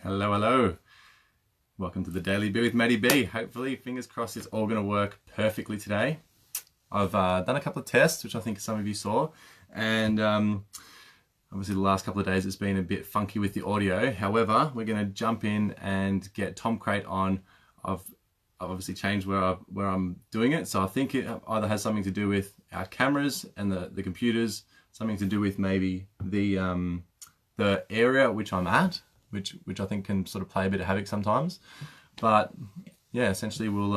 Hello, hello. Welcome to the Daily Bee with Matty B. Hopefully, fingers crossed, it's all going to work perfectly today. I've done a couple of tests, which I think some of you saw, and obviously the last couple of days it's been a bit funky with the audio. However, we're going to jump in and get Tom Crate on. I've obviously changed where I'm doing it, so I think it either has something to do with our cameras and the computers, something to do with maybe the area which I'm at, which I think can sort of play a bit of havoc sometimes. But yeah, essentially we'll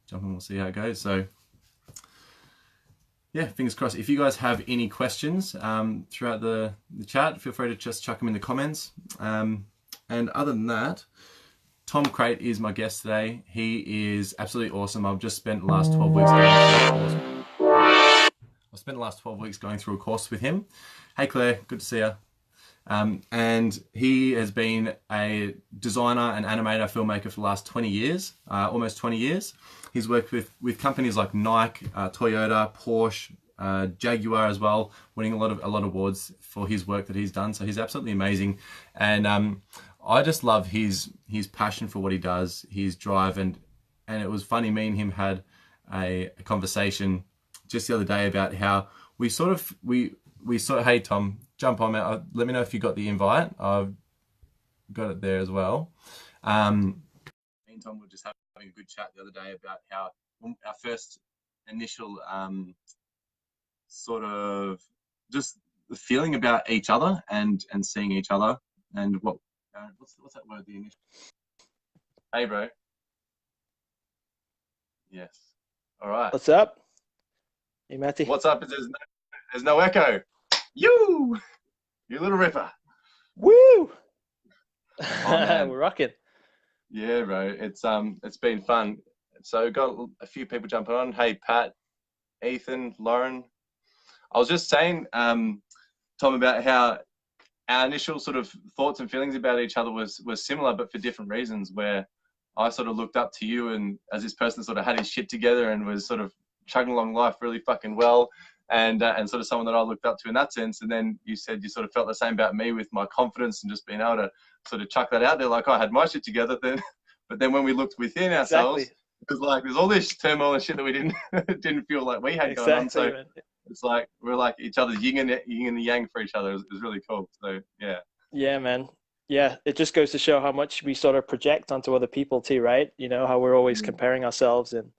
jump in, we'll see how it goes. So yeah, fingers crossed. If you guys have any questions throughout the chat, feel free to just chuck them in the comments. And other than that, Tom Crate is my guest today. He is absolutely awesome. I've just spent the last 12 weeks going through a course with him. Hey Claire, good to see you. And he has been a designer and animator, filmmaker for the last 20 years, almost 20 years. He's worked with companies like Nike, Toyota, Porsche, Jaguar as well, winning a lot of awards for his work that he's done. So he's absolutely amazing, and I just love his passion for what he does, his drive, and it was funny. Me and him had a conversation just the other day about how we sort of hey Tom, jump on, man. Let me know if you got the invite. I've got it there as well. Me and Tom were just having a good chat the other day about how our first initial sort of just the feeling about each other and seeing each other and what's that word? The initial. Hey, bro. Yes. All right. What's up? Hey, Matty. What's up? There's no echo. You little ripper. Woo! Oh, We're rocking. Yeah, bro. It's been fun. So got a few people jumping on. Hey, Pat, Ethan, Lauren. I was just saying, Tom, about how our initial sort of thoughts and feelings about each other was similar, but for different reasons. Where I sort of looked up to you, and as this person sort of had his shit together and was sort of chugging along life really fucking well, and sort of someone that I looked up to in that sense. And then you said you sort of felt the same about me with my confidence and just being able to sort of chuck that out there, like I had my shit together. But then when we looked within ourselves, Exactly. it was like there's all this turmoil and shit that we didn't feel like we had going on. So Man. it's like we're like each other's yin and the yang for each other. It was really cool. So yeah. Yeah, man. Yeah, it just goes to show how much we sort of project onto other people too, right? You know, how we're always comparing ourselves, and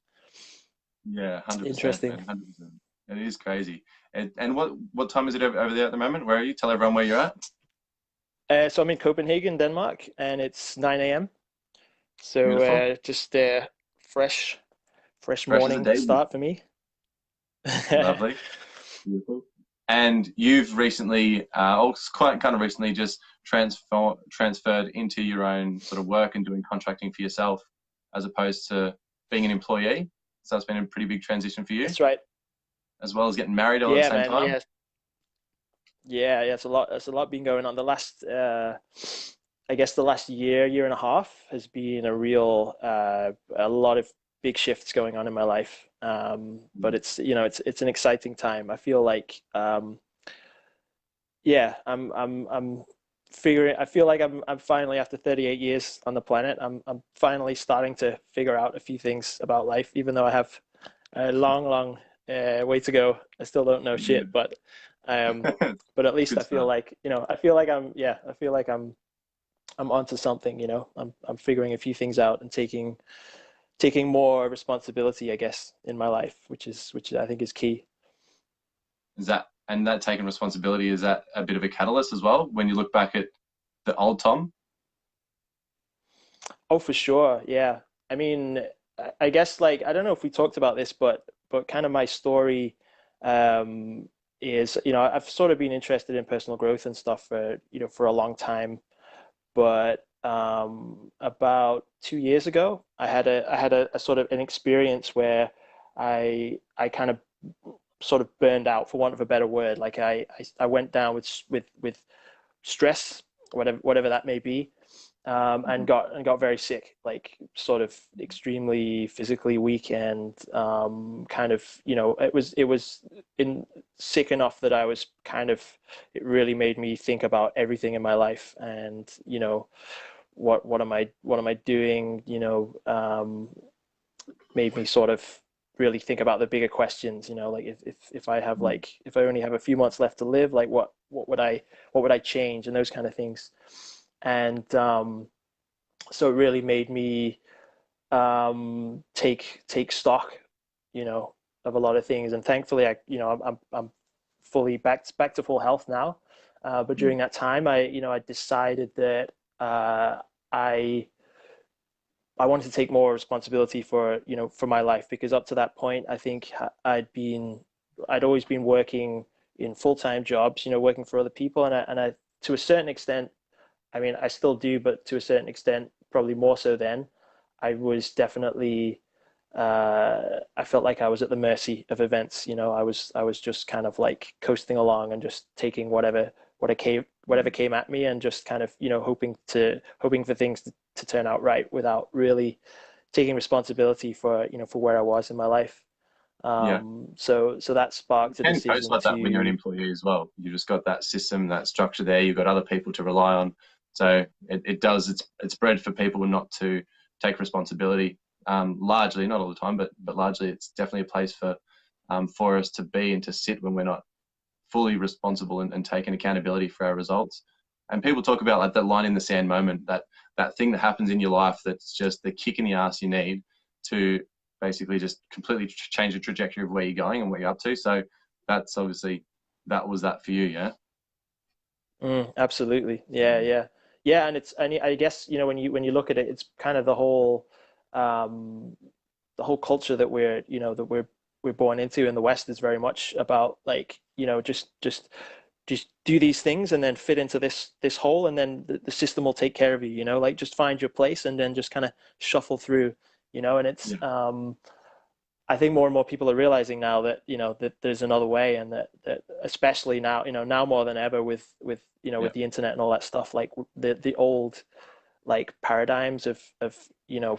yeah, 100%. interesting. Man, 100%. It is crazy. And what time is it over there at the moment? Where are you? Tell everyone where you're at. So I'm in Copenhagen, Denmark, and it's 9 a.m. So Beautiful. just fresh Fresh as a morning daisy. start for me. Lovely. Beautiful. And you've recently, or quite kind of recently, just transferred into your own sort of work and doing contracting for yourself, as opposed to being an employee. So that's been a pretty big transition for you, That's right. as well as getting married all at the Yeah, same man. time. Yeah, it's a lot. There's a lot been going on. The last, I guess, the last year and a half has been a lot of big shifts going on in my life. But it's it's an exciting time. I feel like, yeah, I'm figuring. I feel like I'm finally, after 38 years on the planet, I'm finally starting to figure out a few things about life, even though I have a long way to go. I still don't know shit, but um, but at least Good I feel stuff. like, I feel like I'm onto something. I'm figuring a few things out and taking more responsibility, I guess, in my life, which I think is key. That taking responsibility, is that a bit of a catalyst as well when you look back at the old Tom? Oh, for sure. Yeah. I mean, I guess, like, I don't know if we talked about this, but kind of my story is, I've sort of been interested in personal growth and stuff for a long time. But about 2 years ago, I had a sort of an experience where I kind of sort of burned out, for want of a better word. Like I went down with stress, whatever that may be, and got very sick, like sort of extremely physically weak, and kind of, it was in sick enough that I was kind of, it really made me think about everything in my life, and what am I doing, made me sort of really think about the bigger questions, like if I have Mm. like if I only have a few months left to live, like what would I change and those kind of things. And so it really made me take stock, you know, of a lot of things. And thankfully, I'm fully back to full health now. But Mm. during that time, I decided that I wanted to take more responsibility for my life, because up to that point, I think I'd always been working in full-time jobs, working for other people, and I to a certain extent, I mean, I still do, but to a certain extent, probably more so then, I was definitely I felt like I was at the mercy of events. I was just kind of like coasting along and just taking whatever came at me, and just kind of hoping for things to turn out right without really taking responsibility for where I was in my life. Yeah. So that You sparked a can coast decision like that when you're an to. employee as well. You just got that system, that structure there. You've got other people to rely on. So it does. It's bred for people not to take responsibility. Largely, not all the time, but largely, it's definitely a place for us to be and to sit when we're not fully responsible and taking accountability for our results. And people talk about like that line in the sand moment, that thing that happens in your life that's just the kick in the ass you need to basically just completely change the trajectory of where you're going and what you're up to. So that's obviously that was that for you, yeah. Absolutely. Yeah, yeah. Yeah, and I guess, when you look at it, it's kind of um the whole culture that we're born into in the West is very much about, like, just do these things and then fit into this hole, and then the system will take care of you, like, just find your place and then just kind of shuffle through, and it's Yeah. I think more and more people are realizing now that that there's another way, and that especially now, now more than ever, with Yeah. the internet and all that stuff, like the old, like, paradigms of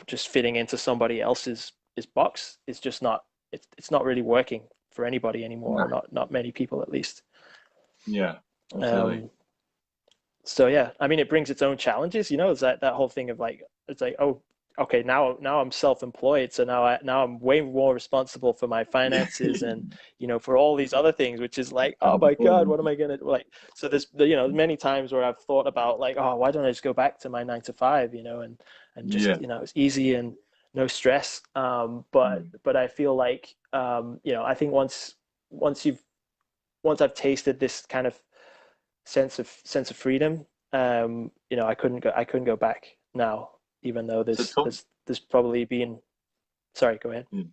just fitting into somebody else's box is just not, it's not really working for anybody anymore, No. or not many people at least. Yeah. Absolutely. Um, so yeah, I mean, it brings its own challenges, it's that whole thing of, like, it's like, oh, okay, now I'm self-employed, so now I'm way more responsible for my finances, and for all these other things, which is like, oh my God, what am I gonna, like? So there's many times where I've thought about, like, oh, why don't I just go back to my 9 to 5, and just, Yeah. it's easy and no stress. But Mm. I feel like, I think once you've once I've tasted this kind of sense of freedom, I couldn't go back now, even though So there's talk. there's there's probably been. Sorry, go ahead. Mm.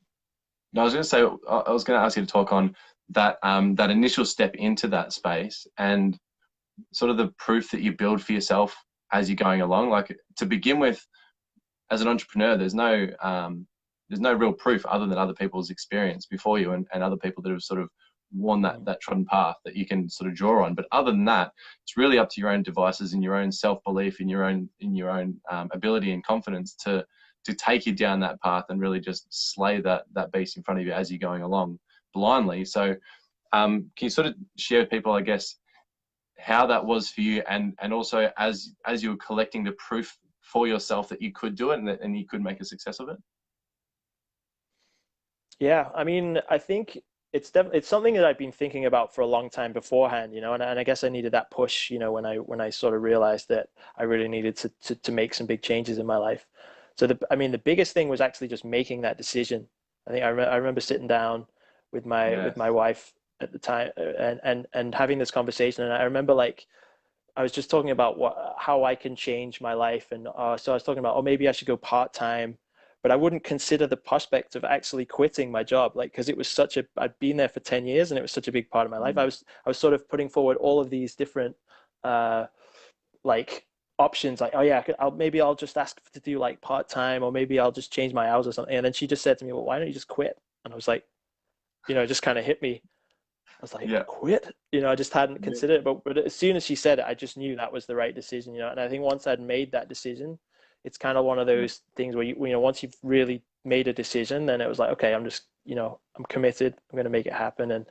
No, I was going to say, I was going to ask you to talk on that initial step into that space and sort of the proof that you build for yourself as you're going along. Like to begin with, as an entrepreneur, there's no real proof other than other people's experience before you and other people that have sort of worn Mm. that trodden path that you can sort of draw on. But other than that, it's really up to your own devices and your own self belief in your own ability and confidence to take you down that path and really just slay that beast in front of you as you're going along blindly. So can you sort of share with people, I guess, how that was for you, and also as you were collecting the proof for yourself that you could do it and you could make a success of it? Yeah, I mean, I think it's something that I've been thinking about for a long time beforehand, and I guess I needed that push, when I sort of realized that I really needed to make some big changes in my life. So I mean, the biggest thing was actually just making that decision. I think I remember sitting down with my Yeah. wife at the time, and having this conversation, and I remember, like, I was just talking about how I can change my life, and so I was talking about, oh, maybe I should go part time, but I wouldn't consider the prospect of actually quitting my job, like, because it was I'd been there for 10 years, and it was such a big part of my life. Mm. I was sort of putting forward all of these different, uh, like, options, like, oh yeah, maybe I'll just ask to do, like, part time, or maybe I'll just change my hours or something. And then she just said to me, well, why don't you just quit? And I was like, it just kind of hit me. I was like, Yeah. quit? I just hadn't Yeah. considered it. But as soon as she said it, I just knew that was the right decision, And I think once I'd made that decision, it's kind of one of Yeah. those things where once you've really made a decision, then it was like, okay, I'm just, I'm committed. I'm going to make it happen. And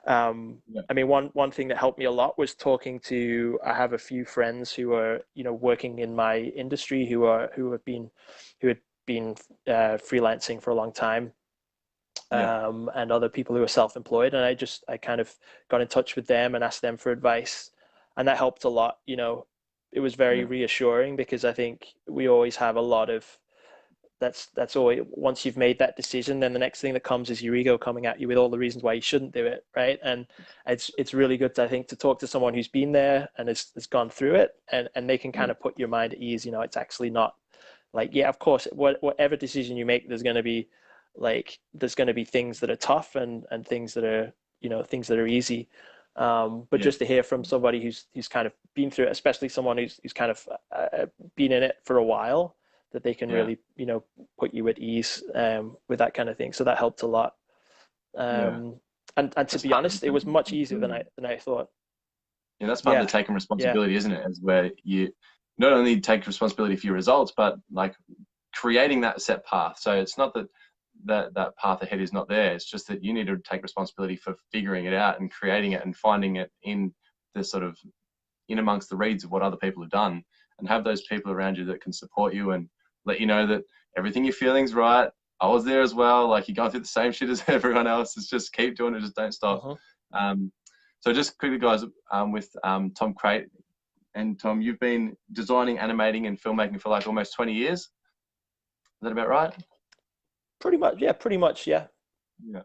Yeah. I mean, one thing that helped me a lot was talking to. I have a few friends who are, working in my industry who had been freelancing for a long time, Yeah. and other people who are self-employed, and I kind of got in touch with them and asked them for advice, and that helped a lot. It was very Yeah. reassuring because I think we always have a lot of that's always once you've made that decision, then the next thing that comes is your ego coming at you with all the reasons why you shouldn't do it, right? And it's really good, I think, to talk to someone who's been there and has gone through it, and they can kind Yeah. of put your mind at ease. It's actually not like, yeah, of course, whatever decision you make, there's going to be things that are tough and things that are things that are easy. But Yeah. just to hear from somebody who's kind of been through it, especially someone who's kind of been in it for a while, that they can Yeah. really put you at ease with that kind of thing. So that helped a lot. Yeah. And to That's be part of honest, the it was taking much easier than responsibility. I thought. Yeah, that's part of the Yeah, taking yeah, responsibility, isn't it? Is where you not only take responsibility for your results, but like creating that set path. So it's not that that path ahead is not there. It's just that you need to take responsibility for figuring it out and creating it and finding it in the sort of in amongst the reeds of what other people have done, and have those people around you that can support you and let you know that everything you're feeling's right. I was there as well. Like, you're going through the same shit as everyone else. It's just keep doing it. Just don't stop. uh-huh. Um, so just quickly, guys, with Tom Crate. And Tom, you've been designing, animating, and filmmaking for like almost 20 years. Is that about right? Pretty much, yeah, pretty much, yeah. Yeah.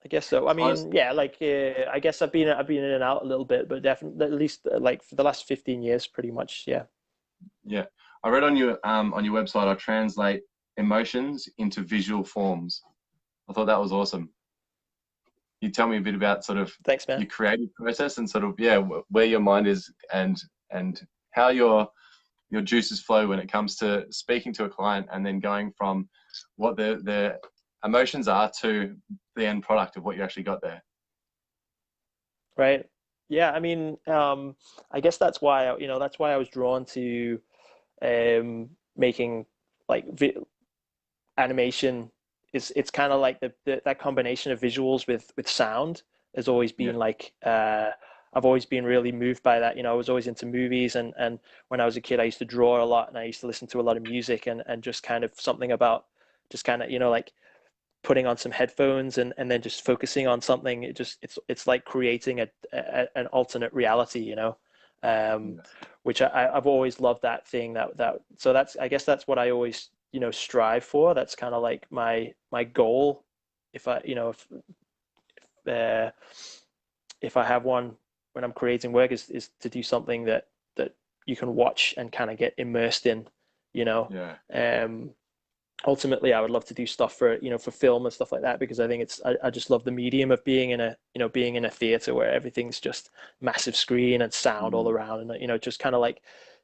I guess so. I So I was, mean, yeah, like I guess I've been in and out a little bit, but definitely at least like for the last 15 years, pretty much, yeah. yeah. I read on your website, I translate emotions into visual forms. I thought that was awesome. You tell me a bit about sort of Thanks, man. your creative process and sort of, yeah, where your mind is and how your juices flow when it comes to speaking to a client and then going from what their emotions are to the end product of what you actually got there. Right. Yeah, I mean, I guess that's why that's why I was drawn to making like vi animation. It's kind of like that combination of visuals with sound has always Yeah. been like I've always been really moved by that. I was always into movies, and when I was a kid I used to draw a lot, and I used to listen to a lot of music, and just kind of something about just kind of like putting on some headphones and then just focusing on something. It's like creating an alternate reality, um, Yeah. which I've always loved that thing that so that's I guess that's what I always strive for. That's kind of like my goal. If I uh, if I have one when I'm creating work, is to do something that you can watch and kind of get immersed in, you know. Yeah. Um, Ultimately I would love to do stuff for for film and stuff like that, because I think I just love the medium of being in a being in a theater where everything's just massive screen and sound all Mm. around, and it just kind of like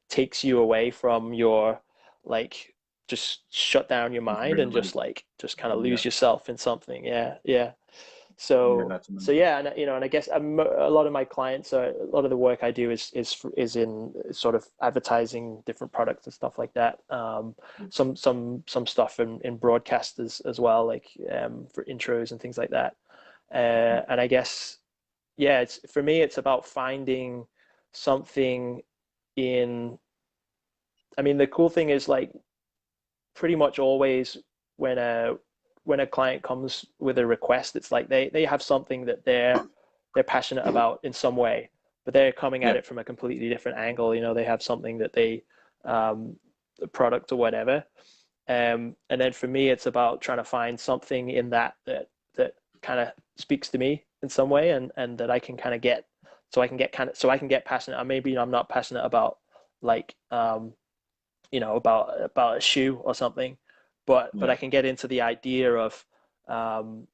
takes you away from your like just shut down your mind and Responsibility. just kind of Yeah. lose yourself in something. Yeah, yeah. Yeah, So that's so amazing. yeah, and I guess a lot of my clients are a lot of the work I do is in sort of advertising different products and stuff like that. Yeah. Some stuff in broadcast as well, like for intros and things like that. Yeah. And I guess yeah, it's for me it's about finding something in. I mean, the cool thing is like pretty much always when a client comes with a request, it's like they have something that they're passionate about in some way, but they're coming at Yeah. it from a completely different angle. They have something that they a product or whatever. And then for me, it's about trying to find something in that kind of speaks to me in some way, and that I can kind of get, so I can get passionate. Maybe I'm not passionate about like about a shoe or something, but Yeah. I can get into the idea of about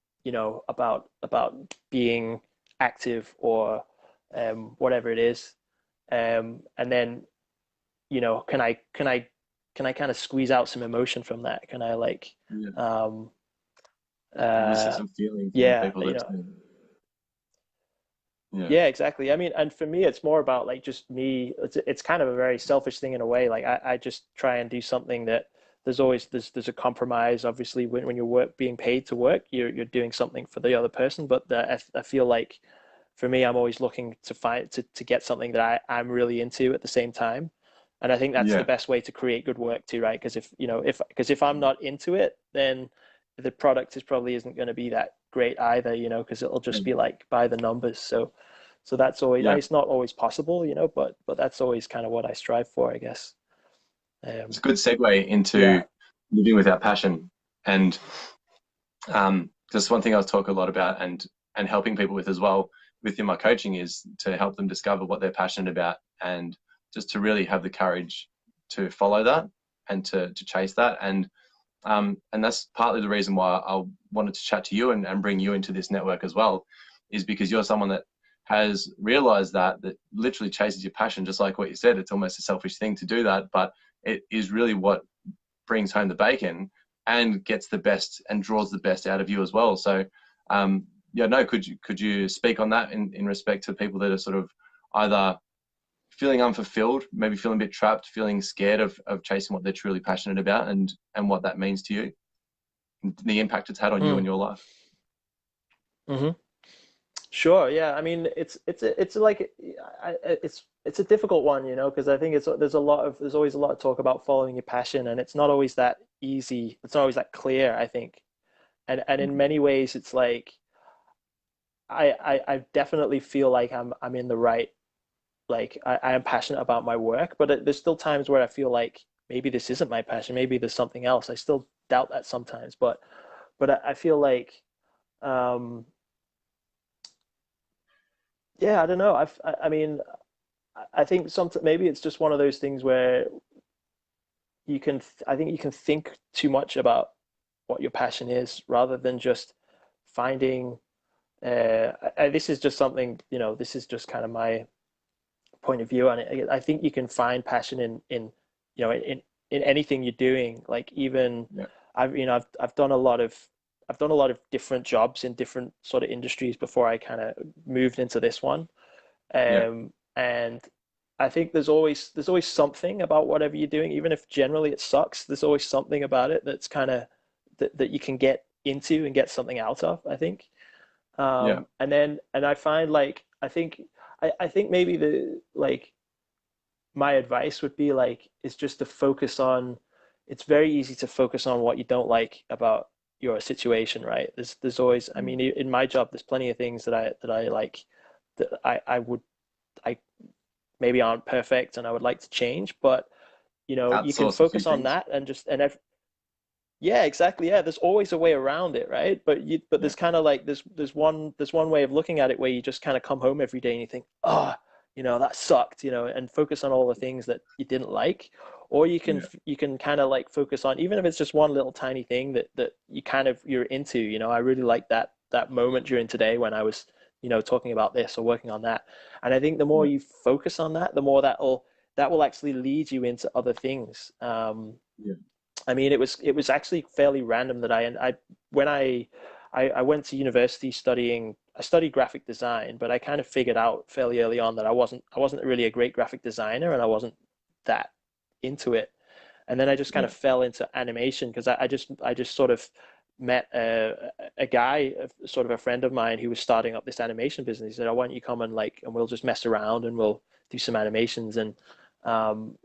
being active or whatever it is, and then can I kind of squeeze out some emotion from that? Can I like Yeah. um, Elicit uh, some feeling from the yeah, people listening. Yeah. yeah, exactly. I mean, and for me, it's more about like just me. It's kind of a very selfish thing in a way. Like I just try and do something that there's a compromise. Obviously, when you're being paid to work, you're doing something for the other person. But I feel like for me, I'm always looking to find to get something that I'm really into at the same time. And I think that's the Yeah. best way to create good work too, right? Because if I'm not into it, then the product is probably isn't going to be that great either, because it'll just be like by the numbers. So that's always, Yeah. it's not always possible, but that's always kind of what I strive for, I guess. It's a Um, good segue yeah. into living with our passion. And just one thing I talk a lot about and helping people with as well within my coaching is to help them discover what they're passionate about and just to really have the courage to follow that and to chase that. And that's partly the reason why I wanted to chat to you and bring you into this network as well, is because you're someone that has realized that literally chases your passion, just like what you said. It's almost a selfish thing to do that, but it is really what brings home the bacon and gets the best and draws the best out of you as well. So, yeah, no, could you speak on that in respect to people that are sort of either feeling unfulfilled, maybe feeling a bit trapped, feeling scared of chasing what they're truly passionate about and what that means to you, the impact it's had on you Mm. and your life? Hmm. Sure. Yeah. I mean, it's like it's a difficult one, because I think there's always a lot of talk about following your passion, and it's not always that easy. It's not always that clear, I think. And in many ways, it's like I definitely feel like I'm in the right, like I am passionate about my work, but there's still times where I feel like maybe this isn't my passion. Maybe there's something else. I still doubt that sometimes, but I feel like um yeah, I don't know. I mean, I think sometimes maybe it's just one of those things where I think you can think too much about what your passion is rather than just finding. This is just something, this is just kind of my point of view on it. I think you can find passion you know, in anything you're doing. Like even Yeah, I've done a lot of different jobs in different sort of industries before I kind of moved into this one. yeah, And I think there's always something about whatever you're doing, even if generally it sucks. There's always something about it that's kind of that you can get into and get something out of, I think. yeah, And I find like I think maybe the like my advice would be like is just to focus on. It's very easy to focus on what you don't like about your situation, right? There's always, I mean, in my job, there's plenty of things that I like that I maybe aren't perfect and I would like to change, but you can outsource a few focus on things. that and yeah, exactly. Yeah, there's always a way around it, right? But Yeah, there's kind of like there's one way of looking at it where you just kind of come home every day and you think, oh, that sucked, and focus on all the things that you didn't like, or yeah, you can kind of like focus on even if it's just one little tiny thing that you're into. I really like that moment during today when I was, talking about this or working on that, and I think the more yeah, you focus on that, the more that will actually lead you into other things. yeah, I mean, it was actually fairly random that I when I went to university studying. I studied graphic design, but I kind of figured out fairly early on that I wasn't really a great graphic designer, and I wasn't that into it. And then I just kind yeah, of fell into animation because I just sort of met a guy, sort of a friend of mine, who was starting up this animation business. He said, "Oh, why don't you come and we'll just mess around and we'll do some animations." And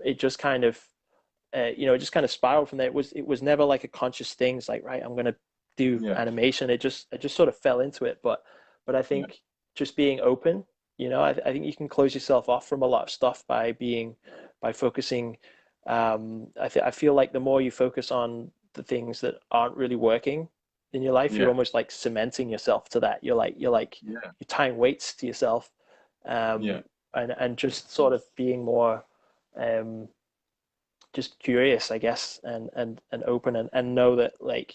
it just kind of it just kind of spiraled from there. It was never like a conscious thing. It's like, right, I'm gonna do yeah, animation. It just sort of fell into it. But I yeah, think just being open, I think you can close yourself off from a lot of stuff by focusing. I feel like the more you focus on the things that aren't really working in your life, you're yeah, almost like cementing yourself to that. You're tying weights to yourself, yeah, um, and just sort of being more um, just curious, I guess, and open and know that like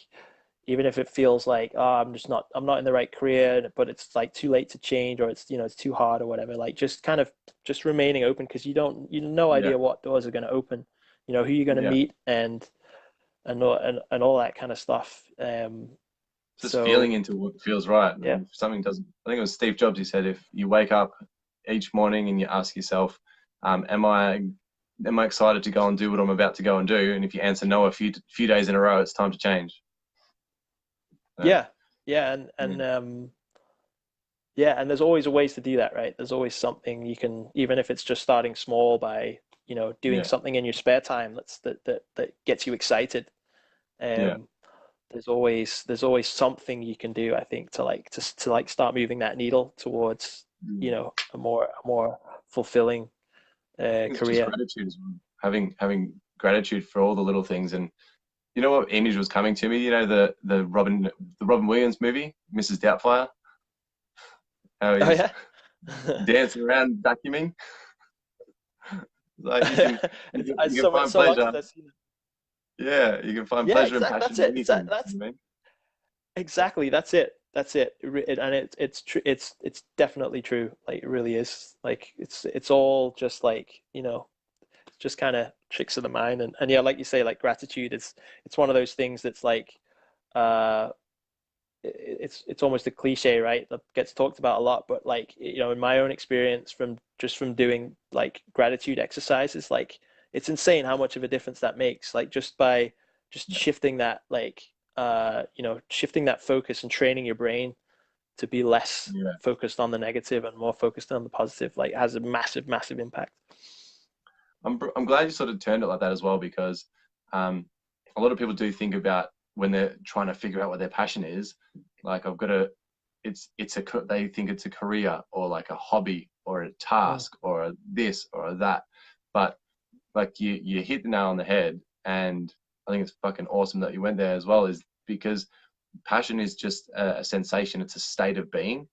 even if it feels like I'm not in the right career, but it's like too late to change or it's too hard or whatever, like just kind of just remaining open because you have no yeah, idea what doors are going to open, who you're going to yeah. meet and all that kind of stuff. Just feeling So into what feels right. yeah. And if something doesn't, I think it was Steve Jobs, he said, if you wake up each morning and you ask yourself, am I excited to go and do what I'm about to go and do? And if you answer no a few days in a row, it's time to change. So, Yeah, yeah, and yeah, yeah, and there's always ways to do that, right? There's always something you can, even if it's just starting small by, doing Yeah, something in your spare time that gets you excited. yeah. Um, there's always something you can do, I think, to start moving that needle towards, Mm. a more fulfilling It's just career. gratitude as well. Having gratitude for all the little things. And you know what image was coming to me? You know the Robin Williams movie, Mrs. Doubtfire, how Oh he's yeah. dancing around vacuuming. Like you It's, can it's you can so find so long pleasure. since I've seen it. Yeah, you can find Yeah, pleasure and exactly. passion That's in it. anything. That's You know what I mean? exactly. That's it. That's it. And it's true. It's definitely true. Like it really is. Like it's all just like, it's just kind of tricks of the mind. And yeah, like you say, like gratitude is it's one of those things that's like uh it's almost a cliche, right? That gets talked about a lot, but like, in my own experience from doing like gratitude exercises, like it's insane how much of a difference that makes. Like just by just shifting that like shifting that focus and training your brain to be less Yeah. focused on the negative and more focused on the positive, like has a massive, massive impact. I'm glad you sort of turned it like that as well because um, a lot of people do think about when they're trying to figure out what their passion is. Like I've got to, they think it's a career or like a hobby or a Mm. task or a this or a that. But like you hit the nail on the head, and I think it's fucking awesome that you went there as well. Is because passion is just a sensation. It's a state of being,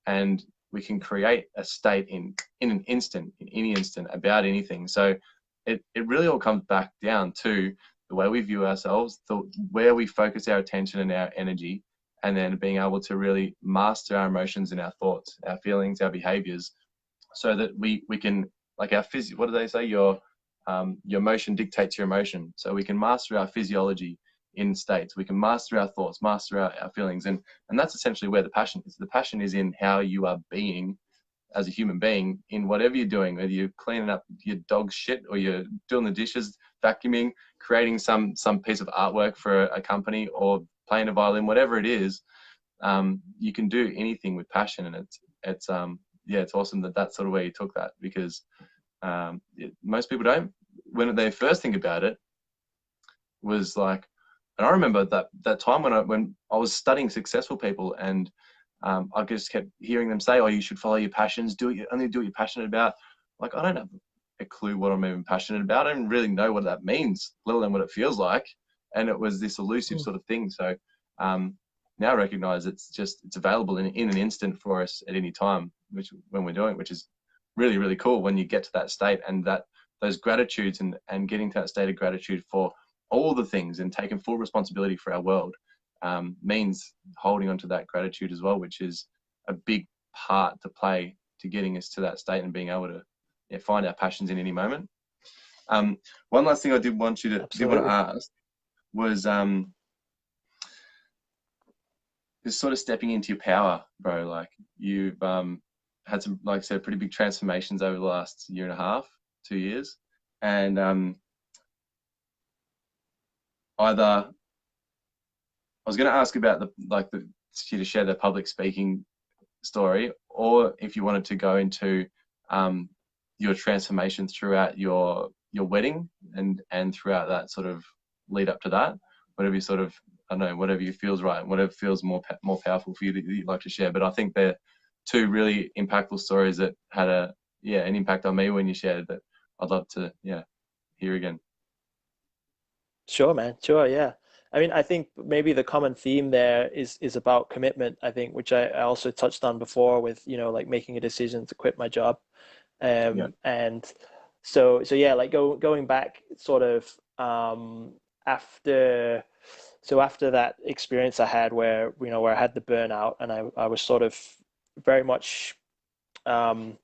and we can create a state in an instant, in any instant, about anything. So it really all comes back down to the way we view ourselves, where we focus our attention and our energy, and then being able to really master our emotions and our thoughts, our feelings, our behaviors, so that we can, like our phys. What do they say? Your motion dictates your emotion. So we can master our physiology in states. We can master our thoughts, master our feelings, and that's essentially where the passion is. The passion is in how you are being as a human being in whatever you're doing, whether you're cleaning up your dog's shit or you're doing the dishes, vacuuming, creating some piece of artwork for a company, or playing a violin, whatever it is. You can do anything with passion, and it's yeah, it's awesome that that's sort of where you took that because most people don't. When they first think about it, was like, and I remember that time when I was studying successful people, and I just kept hearing them say, "Oh, you should follow your passions. Only do what you're passionate about." Like I don't have a clue what I'm even passionate about. I don't really know what that means, let alone what it feels like. And it was this elusive Mm. sort of thing. So um, now I recognize it's available in an instant for us at any time, which when we're doing, which is really really cool when you get to that state, and that those gratitudes, and getting to that state of gratitude for all the things and taking full responsibility for our world, means holding on to that gratitude as well, which is a big part to play to getting us to that state and being able to, yeah, find our passions in any moment. Um, One last thing I did want to Absolutely. ask was just sort of stepping into your power, bro. Like you've had some, like I said, pretty big transformations over the last year and a half, 2 years, and either I was going to ask about you to share the public speaking story, or if you wanted to go into um, your transformation throughout your wedding, and throughout that sort of lead up to that, whatever you sort of, I don't know, whatever you feels right, whatever feels more powerful for you that you'd like to share. But I think they're two really impactful stories that had an impact on me when you shared that. I'd love to hear again. Sure, man. Sure, yeah. I mean, I think maybe the common theme there is about commitment, I think, which I also touched on before with, like making a decision to quit my job. Yeah, And so yeah, like going back sort of after after that experience I had where I had the burnout and I was sort of very much um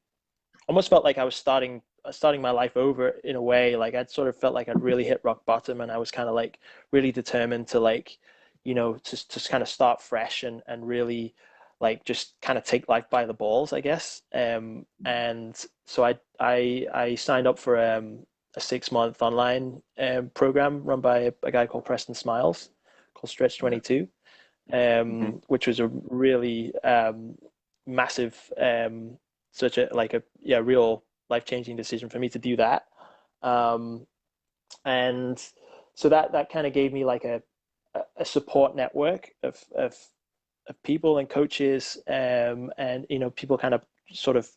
almost felt like I was starting my life over in a way. Like I'd sort of felt like I'd really hit rock bottom, and I was kind of like really determined to like, to kind of start fresh and really like just kind of take life by the balls, I guess. And so I signed up for a 6 month online program run by a guy called Preston Smiles called Stretch yeah, 22, hmm which was a really massive, such a like a yeah real life-changing decision for me to do that. Um, and so that kind of gave me like a support network of people and coaches, and people kind of sort of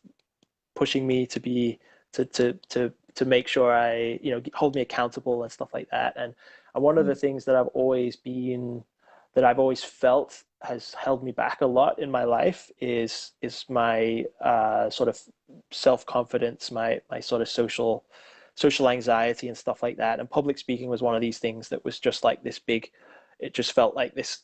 pushing me to be to make sure I hold me accountable and stuff like that. And one of the Mm. things that I've always felt has held me back a lot in my life is my sort of self-confidence, my sort of social anxiety and stuff like that. And public speaking was one of these things that was just like this big, it just felt like this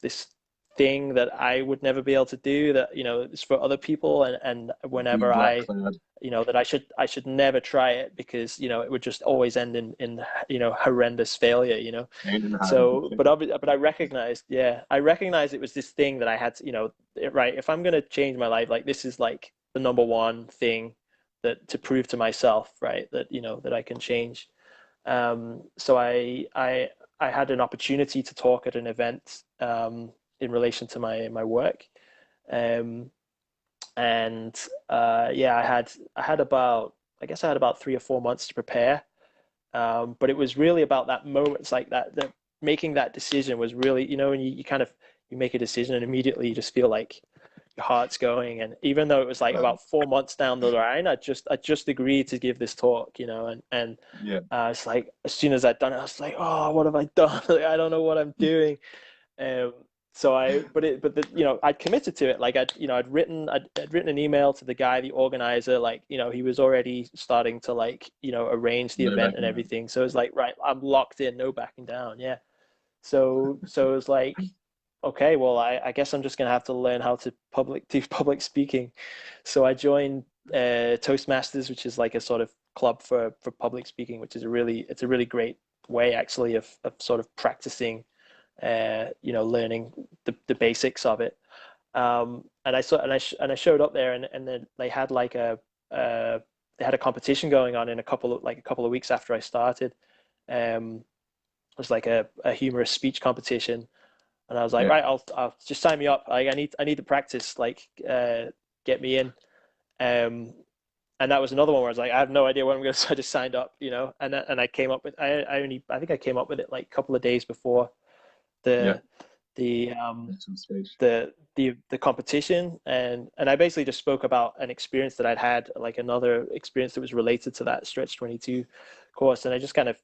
thing that I would never be able to do, that is for other people. And Big whenever black cloud. that I should never try it, because it would just always end in horrendous failure. Hand in hand. So but I recognized it was this thing that I had to, right, if I'm going to change my life, like this is like the number one thing that to prove to myself, right, that that I can change. So I had an opportunity to talk at an event, in relation to my work. Um, and yeah, I had about 3 or 4 months to prepare. But it was really about that moment. It's like that making that decision was really, when you kind of you make a decision and immediately you just feel like your heart's going. And even though it was like Right. about 4 months down the line, I just agreed to give this talk, and Yeah. it's like as soon as I'd done it, I was like, oh, what have I done? Like, I don't know what I'm doing. Um, so I'd committed to it. Like I'd written an email to the guy, the organizer. Like, he was already starting to like, arrange the No event and backing down. everything. So it was like, right, I'm locked in, no backing down. Yeah. So it was like, okay, well, I guess I'm just gonna have to learn how to do public speaking. So I joined Toastmasters, which is like a sort of club for public speaking, which is it's a really great way actually of sort of practicing, learning the basics of it. And I saw and I showed up there, and then they had like uh, they had a competition going on in a couple of weeks after I started. It was like a humorous speech competition, and I was like, Yeah. right, I'll just sign me up. Like I need to practice. Like, get me in. Um, and that was another one where I was like, I have no idea what I'm going to. So I just signed up, and I came up with I think I came up with it like a couple of days before Yeah. the the um That's on stage. the competition. And I basically just spoke about an experience that I'd had, like another experience that was related to that Stretch 22 course. And I just kind of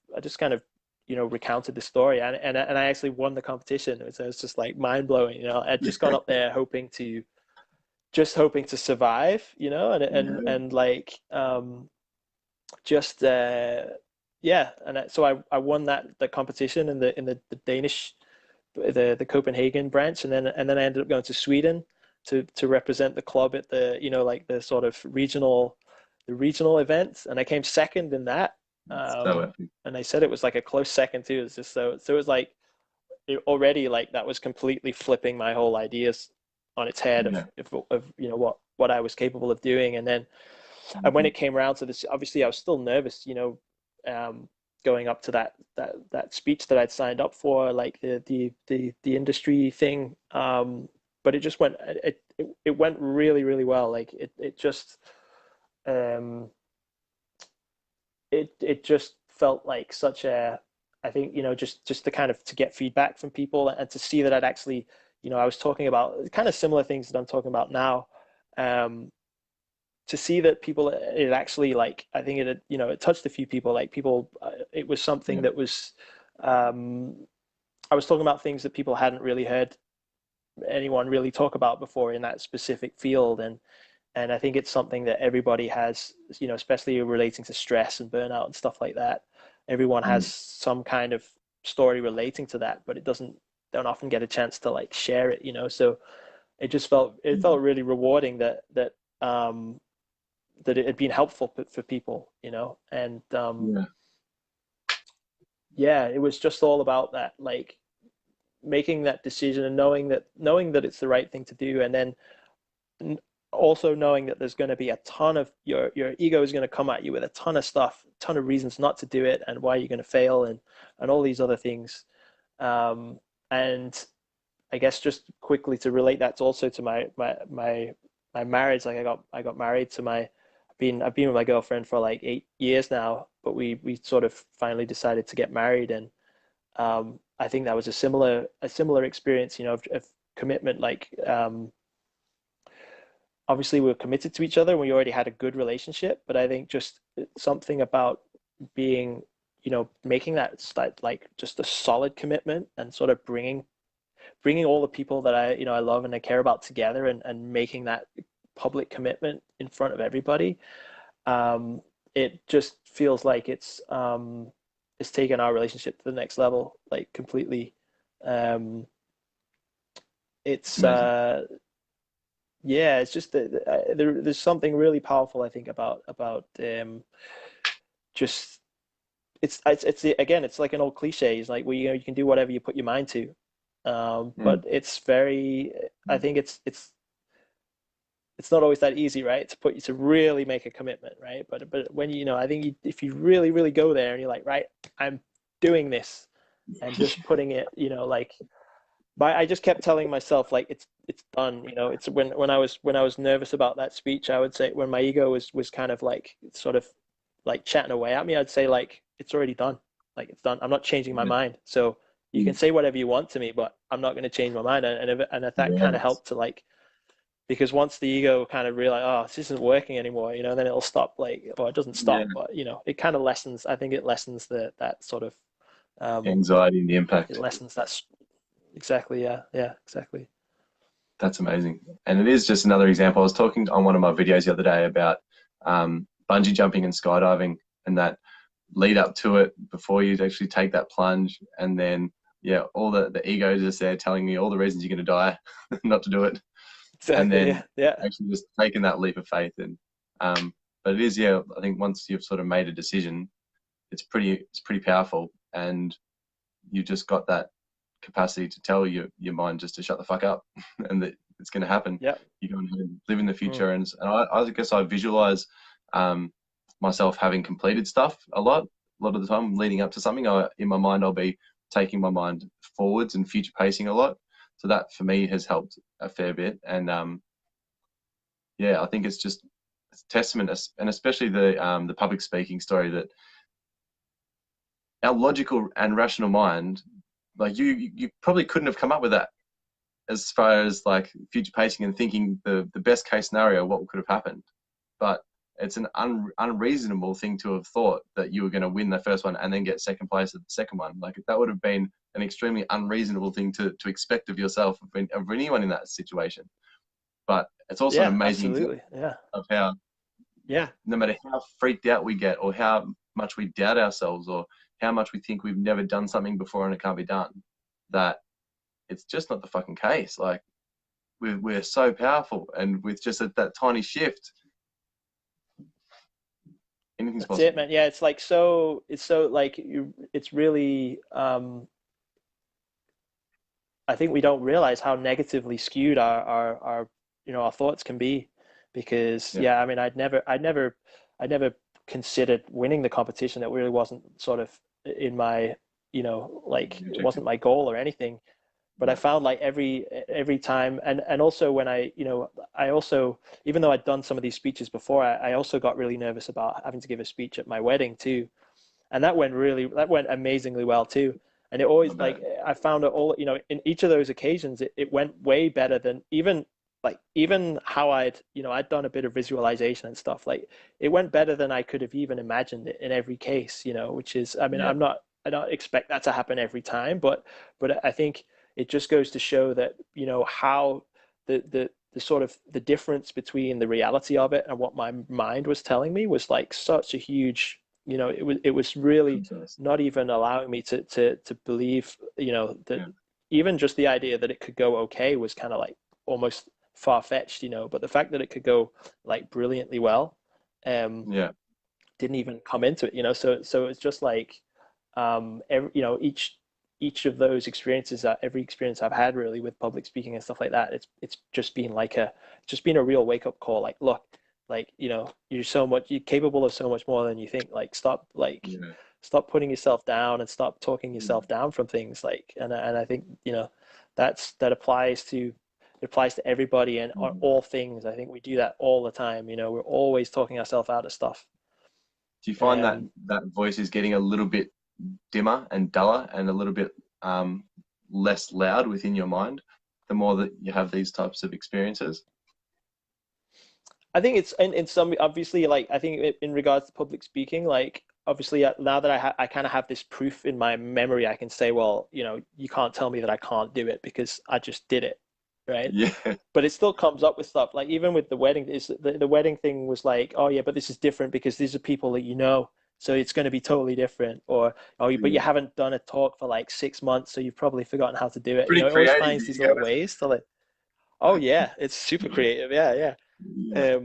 recounted the story, and I actually won the competition. So it's just like mind blowing. I'd just gone up there hoping to survive, Yeah. and like just yeah. So I won the competition in the Danish, the Copenhagen branch, and then I ended up going to Sweden to represent the club at like the sort of regional events, and I came second in that. So epic. And they said it was like a close second too. It's just so it was like already like that was completely flipping my whole ideas on its head Yeah. of what I was capable of doing. And when Mhm. it came around to this, obviously I was still nervous, going up to that speech that I'd signed up for, like the industry thing. But it went really, really well. Like it just um it just felt like such a, I think, just to kind of to get feedback from people and to see that I'd actually, I was talking about kind of similar things that I'm talking about now. Um, to see that people, it actually, like, I think it touched a few people, like people, it was something Yeah. that was, um, I was talking about things that people hadn't really heard anyone really talk about before in that specific field. And I think it's something that everybody has, especially relating to stress and burnout and stuff like that. Everyone has Mm. some kind of story relating to that, but it doesn't don't often get a chance to like share it. So it felt Yeah. really rewarding that it had been helpful for people. And Yeah. yeah, it was just all about that, like making that decision and knowing that it's the right thing to do. And then also knowing that there's going to be a ton of your ego is going to come at you with a ton of stuff, a ton of reasons not to do it, and why you're going to fail, and all these other things. And I guess just quickly to relate that also to my my marriage. Like I got married to I've been with my girlfriend for like 8 years now, but we sort of finally decided to get married, and I think that was a similar experience, of commitment. Like obviously we were committed to each other and we already had a good relationship, but I think just something about being, making like just a solid commitment and sort of bringing all the people that I love and I care about together, and making that public commitment in front of everybody. Um, it just feels like it's taken our relationship to the next level, like completely. Um, It's it's amazing. yeah, it's just there's something really powerful, I think, about just again, it's like an old cliche. It's like, well, you can do whatever you put your mind to. Mm. But it's very, I think it's not always that easy, right? To really make a commitment, right? But when I think if you really really go there and you're like, right, I'm doing this, and just putting it, like, I just kept telling myself like it's done. It's when I was nervous about that speech, I would say, when my ego was kind of like sort of like chatting away at me, I'd say like it's already done. Like it's done. I'm not changing my Yeah. mind. So you can Mm. say whatever you want to me, but I'm not going to change my mind. And if that kind of Yes. helped to like, because once the ego kind of realize, oh, this isn't working anymore, then it'll stop. Like, well, it doesn't Yeah. stop, but it kind of lessens. I think it lessens that sort of um Anxiety and the it impact. lessens that. Exactly. Yeah. Yeah. Exactly. That's amazing. And it is just another example. I was talking on one of my videos the other day about bungee jumping and skydiving, and that lead up to it before you actually take that plunge. And then, yeah, all the ego is just there telling you all the reasons you're going to die not to do it. And Exactly. then Yeah. Yeah. actually just taking that leap of faith. And, but it is, yeah, I think once you've sort of made a decision, it's pretty powerful. And you just got that capacity to tell your mind just to shut the fuck up and that it's going to happen. Yeah. You go and live in the Mm. future. And I guess I visualize um, myself having completed stuff a lot of the time leading up to something. In my mind, I'll be taking my mind forwards and future pacing a lot. So that for me has helped a fair bit. And yeah, I think it's testament, and especially the public speaking story, that our logical and rational mind, like you probably couldn't have come up with that as far as like future pacing and thinking the best case scenario, what could have happened. But it's an unreasonable thing to have thought that you were going to win the first one and then get second place at the second one. Like that would have been an extremely unreasonable thing to expect of yourself, of anyone in that situation. But it's also an Yeah. amazing example Absolutely. Yeah. of how Yeah. no matter how freaked out we get or how much we doubt ourselves or how much we think we've never done something before and it can't be done, that it's just not the fucking case. Like we're so powerful, and with just that tiny shift, anything's That's it, possible. man. Yeah. It's so like it's really I think we don't realize how negatively skewed our our thoughts can be, because Yeah, yeah, I mean, I'd never considered winning the competition. That really wasn't sort of in my, like the it objective. wasn't my goal or anything. But I No, found like every time, and also when I also, even though I'd done some of these speeches before, I also got really nervous about having to give a speech at my wedding too, and that went amazingly well too. And it I always, bet. like, I found it all, in each of those occasions, it went way better than even how I'd done a bit of visualization and stuff. Like, it went better than I could have even imagined it in every case, which is, I mean, Yeah, I don't expect that to happen every time, but I think it just goes to show that, how the sort of the difference between the reality of it and what my mind was telling me was like such a huge, it was really contrast. not even allowing me to believe, that Yeah, even just the idea that it could go okay was kind of like almost far-fetched, but the fact that it could go like brilliantly well, um yeah, didn't even come into it, so it's just like, each of those experiences, every experience I've had really with public speaking and stuff like that, it's just been like just been a real wake-up call. Like, look, like, you're capable of so much more than you think. Like, yeah, stop putting yourself down and stop talking yeah. yourself down from things. Like, and I think, that applies to It applies to everybody and on all things. I think we do that all the time. You know, we're always talking ourselves out of stuff. Do you find that that voice is getting a little bit dimmer and duller and a little bit less loud within your mind the more that you have these types of experiences? I think it's in some, obviously, like I think in regards to public speaking, like obviously now that I kind of have this proof in my memory, I can say, well, you know, you can't tell me that I can't do it because I just did it, right? Yeah. But it still comes up with stuff like even with the wedding, is the wedding thing was like, oh yeah, but this is different because these are people that you know, so it's going to be totally different. Or oh, but you haven't done a talk for like 6 months, so you've probably forgotten how to do it. You Pretty know, it always creative. finds these little ways to like, oh yeah, it's super creative. Yeah, yeah. Yeah.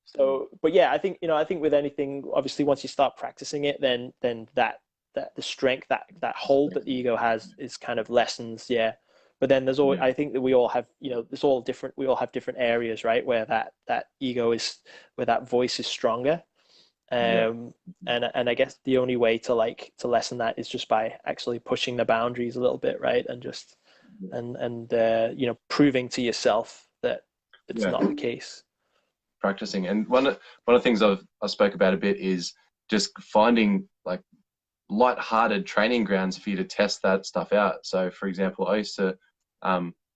So, but yeah, I think, you know, I think with anything, obviously, once you start practicing it, then that the strength, that hold that the ego has is kind of lessens. Yeah. But then there's always, I think that we all have, you know, there's all different, we all have different areas, right? Where that ego is, where that voice is stronger. And I guess the only way to lessen that is just by actually pushing the boundaries a little bit, right? And just, and you know, proving to yourself that it's not the case. Practicing. And one of the things I spoke about a bit is just finding like light-hearted training grounds for you to test that stuff out. So for example, I used to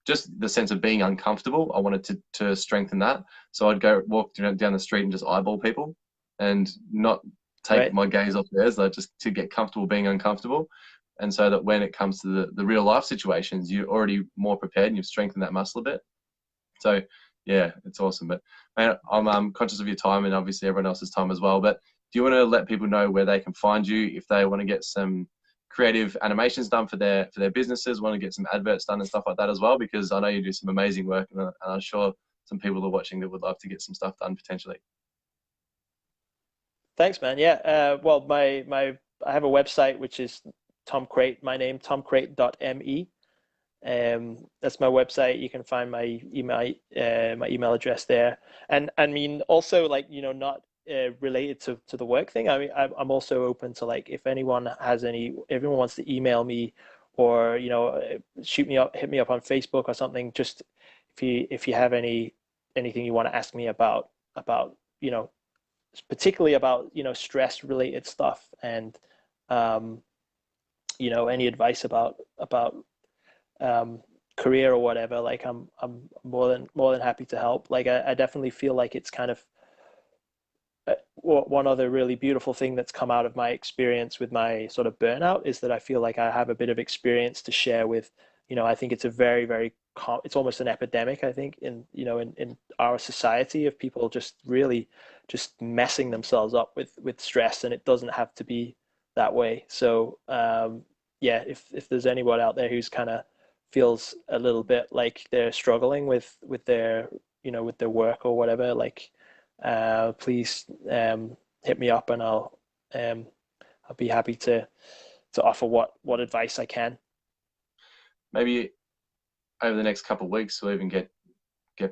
just the sense of being uncomfortable, I wanted to strengthen that. So I'd go walk down the street and just eyeball people and not take my gaze off theirs, like just to get comfortable being uncomfortable. And so that when it comes to the real life situations, you're already more prepared and you've strengthened that muscle a bit. So yeah, it's awesome. But man, I'm conscious of your time and obviously everyone else's time as well. But do you want to let people know where they can find you if they want to get some creative animations done for their businesses, want to get some adverts done and stuff like that as well? Because I know you do some amazing work, and I'm sure some people are watching that would love to get some stuff done potentially. Thanks, man. Yeah. Well, I have a website which is Tom Crate. My name, tomcrate.me. That's my website. You can find my email address there. And I mean, also, like, you know, not related to the work thing. I mean, I'm also open to, like, if anyone wants to email me, or, you know, hit me up on Facebook or something. Just if you have anything you want to ask me about, you know, particularly about, you know, stress related stuff, and you know, any advice about career or whatever, like I'm more than happy to help. Like I definitely feel like it's kind of one other really beautiful thing that's come out of my experience with my sort of burnout is that I feel like I have a bit of experience to share with, you know, I think it's a very it's almost an epidemic, I think, in, you know, in our society, of people just really just messing themselves up with stress, and it doesn't have to be that way. So yeah, if there's anyone out there who's kind of feels a little bit like they're struggling with their, you know, with their work or whatever, like please hit me up, and I'll be happy to offer what advice I can. Maybe over the next couple of weeks we'll even get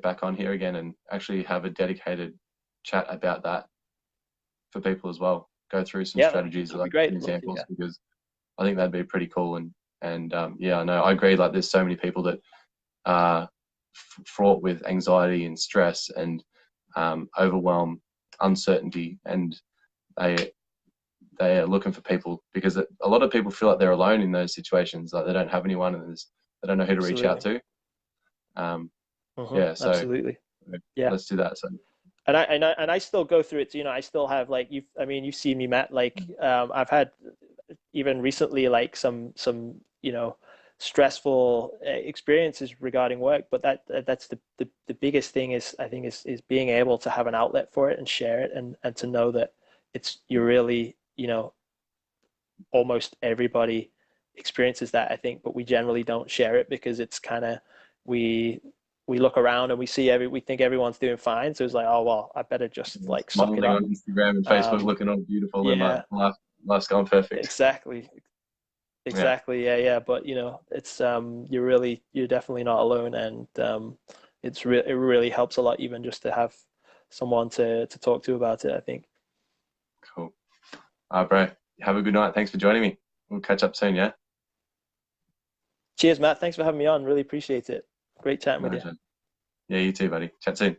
back on here again and actually have a dedicated chat about that for people as well. Go through some strategies, like examples, because I think that'd be pretty cool. And yeah, I know, I agree. Like, there's so many people that are fraught with anxiety and stress and overwhelm, uncertainty, and they are looking for people, because a lot of people feel like they're alone in those situations, like they don't have anyone, and they don't know who to reach out to. Yeah, so absolutely. Yeah, let's do that. So. And I still go through it. You know, I still have, like, you've seen me, Matt. Like, I've had even recently, like, some you know, stressful experiences regarding work. But that's the biggest thing is, I think, is being able to have an outlet for it and share it, and to know that you're really, you know, almost everybody experiences that, I think, but we generally don't share it because it's kind of, we look around and we think everyone's doing fine, so it's like, oh well, I better just like suck it up on Instagram and Facebook, looking all beautiful, yeah, and life's going perfect. Exactly. Yeah. But, you know, it's you're definitely not alone, and it really helps a lot, even just to have someone to talk to about it, I think. Cool. Bro, have a good night. Thanks for joining me. We'll catch up soon. Yeah. Cheers, Matt. Thanks for having me on. Really appreciate it. Great chatting with you. Yeah, you too, buddy. Chat soon.